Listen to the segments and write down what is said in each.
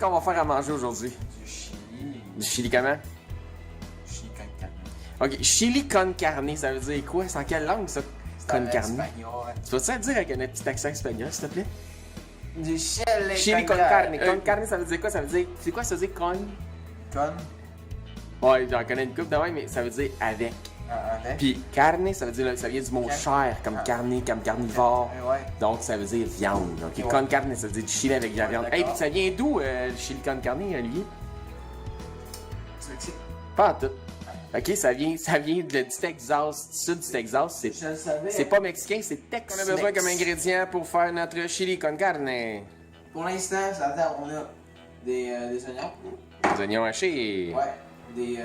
qu'on va faire à manger aujourd'hui? Du chili. Du chili comment? Chili con carne. Ok, chili con carne, ça veut dire quoi? C'est en quelle langue ça? Con carne. Espagnol. Tu peux-tu le dire avec un petit accent espagnol, s'il te plaît? Du chili Chili con carne. Con carne, ça veut dire quoi? Ça veut dire. C'est quoi ça veut dire con? Con. Ouais, j'en connais une coupe de même, mais ça veut dire avec. Avec. Puis carne, ça veut dire, ça vient du mot chair, comme carne, comme carnivore. Ouais. Donc ça veut dire viande. Ok, Ouais. con carne, ça veut dire du chili avec de la Ouais, viande. d'accord. Hey, puis ça vient d'où le chili con carne, Olivier? Tu veux que c'est- Pas en tout. Ok, ça vient du Texas, du sud du Texas. Je le savais. C'est pas mexicain, c'est Tex. On a besoin comme ingrédient pour faire notre chili con carne. Pour l'instant, attends, on a des oignons. Des oignons hachés. Ouais. Du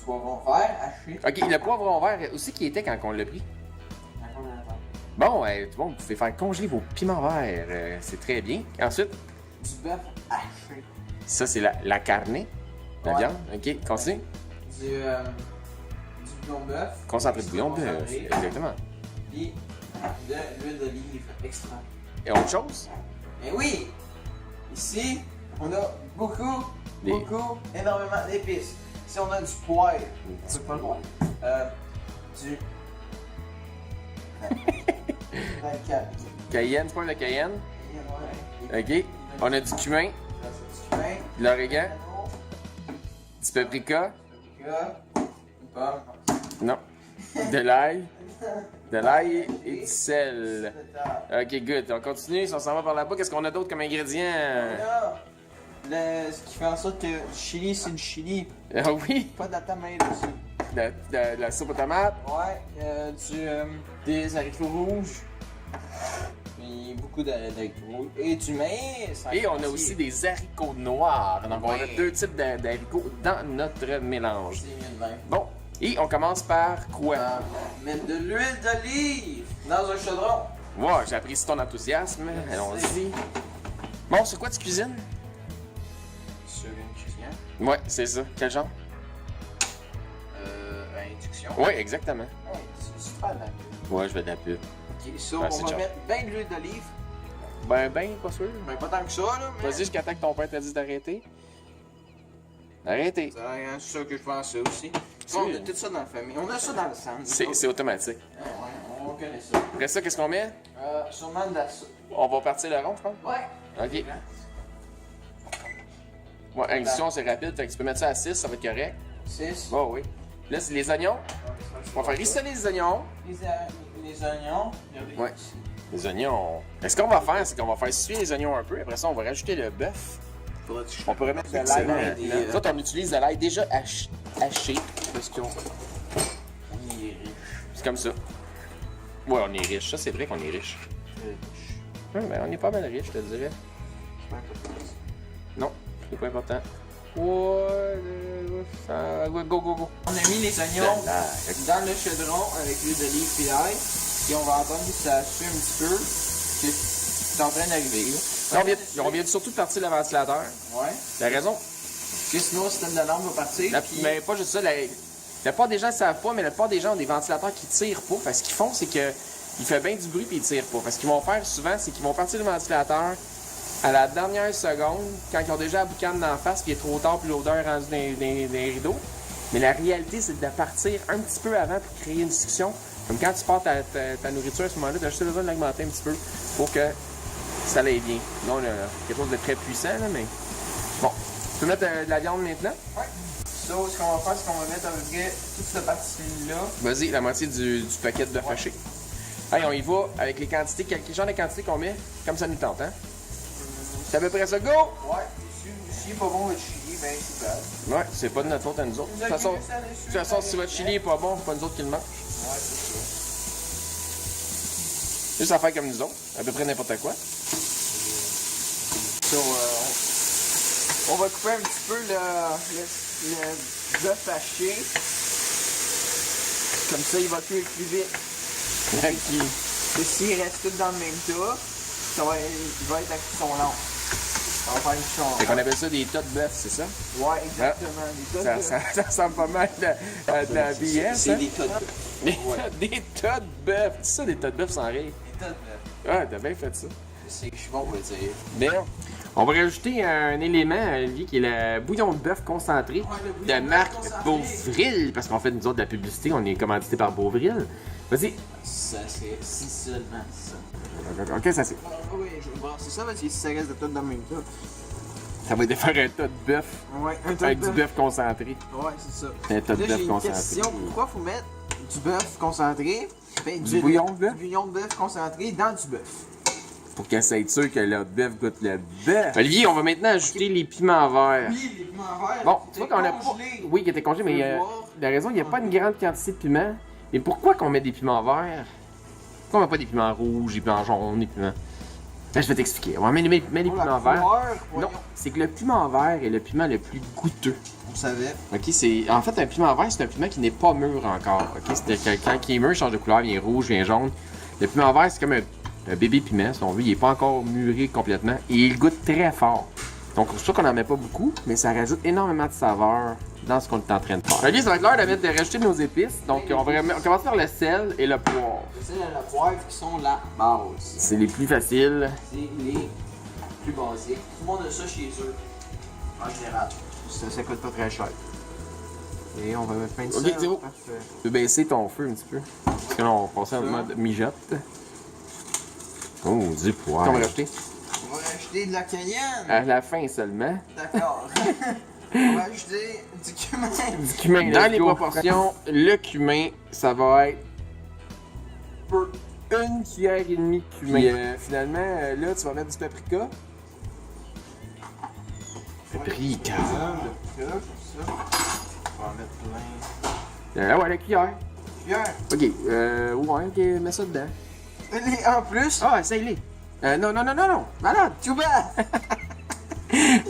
poivron vert haché. Ok, le poivron vert aussi qui était quand on l'a pris. Bon, bon, vous pouvez faire congeler vos piments verts. C'est très bien. Ensuite, Du bœuf haché. ça c'est la carne. La Ouais. viande. Ok, continue. Du bouillon de bœuf. Concentré de bouillon de bœuf. Concentré. Exactement. Puis de l'huile d'olive extra. Et autre chose? Mais oui! Ici, on a Des- énormément d'épices. Ici, on a du poivre. C'est pas le poivre. Du. Cayenne, c'est pas le cayenne. Ok. On a du cumin, de l'origan, du paprika. Non. De l'ail. De l'ail et du sel. Ok, good. On continue. Si on s'en va par là-bas, qu'est-ce qu'on a d'autre comme ingrédients? Ce qui fait en sorte que du chili, c'est du chili. Ah oui. Pas de la tomate aussi. De la soupe aux tomates. Ouais, des haricots rouges. Puis beaucoup d'haricots rouges. Et du maïs. Et on a aussi des haricots noirs. Donc, on a Ouais. deux types d'haricots dans notre mélange. C'est mieux de même. Bon. Et on commence par quoi? Mettre de l'huile d'olive dans un chaudron. Ouais, j'apprécie ton enthousiasme. Allons-y. Bon, sur quoi tu cuisines? Sur une cuisinière. Ouais, c'est ça. Quel genre? Induction. Ouais, exactement. Ouais, c'est super bien. Ouais, je vais de la pub. Ok, ça, Ouais, on c'est va genre. mettre bien de l'huile d'olive. Ben, pas sûr. Ben, pas tant que ça, là. Mais... Vas-y jusqu'à temps que ton père t'a dit d'arrêter. Arrêtez. C'est ça que je pense aussi. On a tout ça dans la famille. On a ça dans le sang. C'est automatique. Ouais, on connaît ça. Après ça, qu'est-ce qu'on met? Sûrement de la soupe. On va partir le rond, je pense. Ouais. Ok. Ouais, induction, c'est rapide, fait que tu peux mettre ça à 6, ça va être correct. 6. Oh oui. Là, c'est les oignons. On va faire rissoler les oignons. Les oignons. Ouais. Les oignons. Mais ce qu'on va faire, c'est qu'on va faire suer les oignons un peu. Après ça, on va rajouter le bœuf. On pourrait mettre de l'ail maintenant. Nous autres, on utilise de l'ail déjà haché. Parce qu'on On y est riche. c'est comme ça. Ouais, on est riche. Ça, c'est vrai qu'on est riche. Ben, on est pas mal riche, je te dirais. Non, c'est pas important. Ouais, go. On a mis les oignons dans le chaudron avec l'huile d'olive et l'ail. Et on va attendre que ça sue un petit peu. C'est en train d'arriver. Là, on vient surtout de partir le ventilateur. Ouais. La raison, Parce que sinon, le système d'alarme va partir. Puis... mais pas juste ça, la plupart des gens ne savent pas, mais la plupart des gens ont des ventilateurs qui tirent pas. Parce qu'ils font, c'est que il fait bien du bruit puis ils tirent pas. Parce qu'ils vont faire souvent, c'est qu'ils vont partir le ventilateur à la dernière seconde, quand ils ont déjà la boucane d'en face, puis il est trop tard, puis l'odeur est rendue dans les rideaux. Mais la réalité, c'est de partir un petit peu avant pour créer une discussion. Comme quand tu pars ta nourriture à ce moment-là, tu as juste besoin de l'augmenter un petit peu pour que ça aille bien. Sinon, on a quelque chose de très puissant, là, mais... Bon, tu peux mettre de la viande maintenant? Ouais. Ça, ce qu'on va faire, c'est qu'on va mettre à peu près toute cette partie-là. Vas-y, la moitié du paquet de fâché. Allez, on y va avec les quantités. Quel genre de quantité qu'on met? Comme ça nous tente, hein? C'est à peu près ça, go! Ouais. Si pas bon votre chili, ben c'est pas. Ouais, c'est pas de notre faute à nous autres. De toute façon, si votre chili est pas bon, c'est pas nous autres qui le mangent. Ouais, c'est ça. Juste à faire comme nous autres, à peu près n'importe quoi. So, on va couper un petit peu le bœuf haché. Comme ça, il va cuire plus vite. Et s'il reste tout dans le même tas, il va être à cuisson longue. On va faire une cuisson Fait qu'on appelle ça des tas de bœuf, c'est ça? Ouais, exactement. Des tas de bœuf. Ça ressemble pas mal de la BS, C'est hein? des tas de bœuf. Des tas de bœuf. C'est ça, des tas de bœuf sans rire. Des tas de bœuf. Ah, t'as bien fait ça. Je suis bon pour le dire. Bien, On va rajouter un élément, Olivier, qui est le bouillon de bœuf concentré de marque Beauvril. Parce qu'en fait, nous autres, de la publicité, on est commandité par Beauvril. Vas-y. Ça, c'est si seulement ça. Ok, ça c'est. Oui, je vais voir. C'est ça, parce que si ça reste de tout dans le même tas. Ça va faire un tas de bœuf. Ouais, un tas Avec de du bœuf concentré. Ouais, c'est ça. Un tas de Là, bœuf j'ai une concentré. question. Pourquoi faut mettre du bœuf concentré? Du bouillon de bœuf? Du bouillon de bœuf concentré dans du bœuf. Pour qu'elle soit sûr que le bœuf goûte le bœuf. Olivier, on va maintenant ajouter les piments verts. Oui, les piments verts. Bon, tu vois qu'on a pas. Oui, qui était congelé, mais la raison, il n'y a pas une grande quantité de piments. Mais pourquoi qu'on met des piments verts? Pourquoi on met pas des piments rouges, des piments jaunes, des piments. Là, je vais t'expliquer. On va mettre les piments verts. Non, c'est que le piment vert est le piment le plus goûteux. On savait. Ok, c'est. En fait, un piment vert, c'est un piment qui n'est pas mûr encore. Ok, c'est quand il est mûr, il change de couleur, il est rouge, il est jaune. Le piment vert, c'est comme un bébé piment, si on veut. Il n'est pas encore mûri complètement. Et il goûte très fort. Donc, c'est sûr qu'on n'en met pas beaucoup, mais ça rajoute énormément de saveur dans ce qu'on est en train de faire. Ok, ça va être l'heure de rajouter nos épices. Donc, on commence par le sel et le poivre. Le sel et le poivre qui sont la base. C'est les plus faciles. C'est les plus basiques. Tout le monde a ça chez eux. En général. Ça coûte pas très cher. Et on va mettre plein de sel. Ok, c'est bon. Parfait. Tu peux baisser ton feu un petit peu. Parce que là, on va passer en mode mijote. Oh, du poivre. On va rajouter On va rajouter de la cayenne. à la fin seulement. D'accord. On va ajouter du cumin. Du cumin. Dans les proportions, le cumin, ça va être Peu. 1 cuillère et demie de cumin. Puis, finalement, là, tu vas mettre du paprika. Paprika. Ça, comme ça. On va en mettre plein. Là, ouais, la cuillère. Cuillère. Ok, ouais, ok, mets ça dedans. Et en plus. Ah, essaye-les. Non, malade. Tout bas.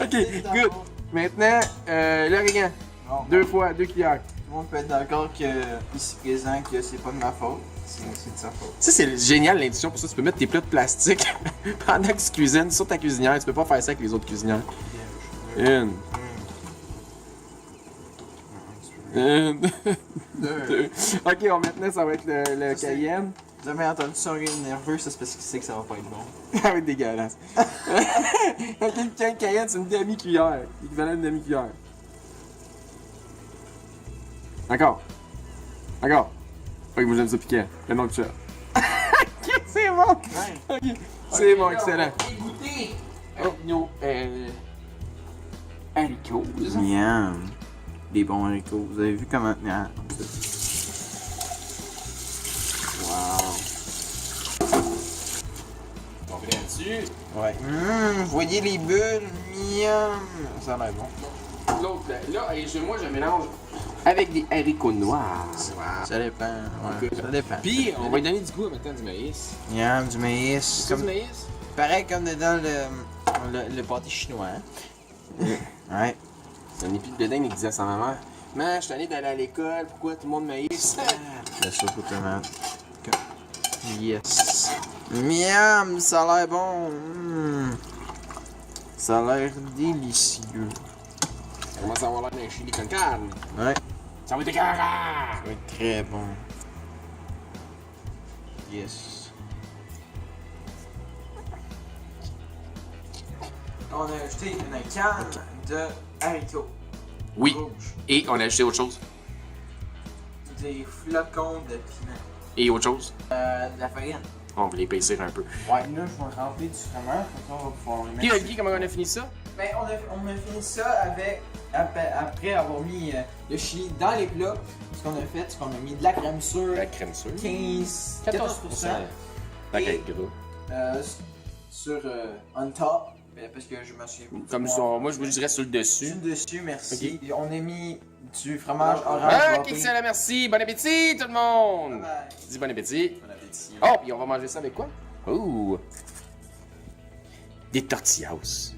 Ok, good. Maintenant, l'origan. Bon, 2 fois, 2 cuillères. tout le monde peut être d'accord que, ici présent, que c'est pas de ma faute. C'est de sa faute. Ça, c'est génial l'induction. Pour ça, tu peux mettre tes plats de plastique pendant que tu cuisines sur ta cuisinière. Tu peux pas faire ça avec les autres cuisinières. Une. Deux. Ok, maintenant, ça va être le cayenne. Vous avez entendu son rire nerveux, ça c'est parce qu'il sait que ça va pas être bon. Ah oui, dégueulasse. Ok, le cayenne, c'est une demi-cuillère. L'équivalent d'une demi-cuillère. Encore. Ok, moi j'aime ça piquant. Le nom de ça. Ok, c'est bon. Ouais. Ok, c'est bon, excellent. Écoutez! Oh, no, haricots. Miam. Des bons haricots. Vous avez vu comment. Ah, wow. On fait là-dessus. Ouais. Vous voyez les bulles? Miam. Ça a l'air bon. L'autre, là, moi je mélange avec des haricots noirs. Ça dépend. Ouais. Ça dépend. Puis, on va lui donner du goût en mettant du maïs. Miam, du maïs. Comme du maïs? Pareil comme dans le pâté chinois. Hein? Ouais. C'est un épi de blé qui disait à sa maman: Man, je suis allé d'aller à l'école, pourquoi tout le monde maïs? La soupe aux tomates. Yes. Miam, ça a l'air bon. Ça a l'air délicieux. Ça commence à avoir l'air d'un chili con carne. Ouais. Ça va être écœurant! Ça va être très bon. Yes. On a ajouté une canne de haricots Oui. rouges. Et on a ajouté autre chose. Des flocons de piment. Et autre chose. De la farine. On va l'épaissir un peu. Ouais, là, je vais remplir du fromage, comme ça, on va pouvoir les Puis, mettre. Olivier, comment on a fini ça? Ben, on a fini ça avec, après avoir mis le chili dans les plats. Ce qu'on a fait, c'est qu'on a mis de la crème sûre, La crème sûre. 14%, La Et- crème gras. sur on top, parce que je me suis... Comme ça, moi je vous dirais sur le dessus. Sur le dessus, merci. Ok. Et on a mis du fromage orange Ah, râpé. excellent, merci. Bon appétit, tout le monde. Bye. Dis bon appétit. Bon appétit. Oh, puis on va manger ça avec quoi? Oh! Des tortillas.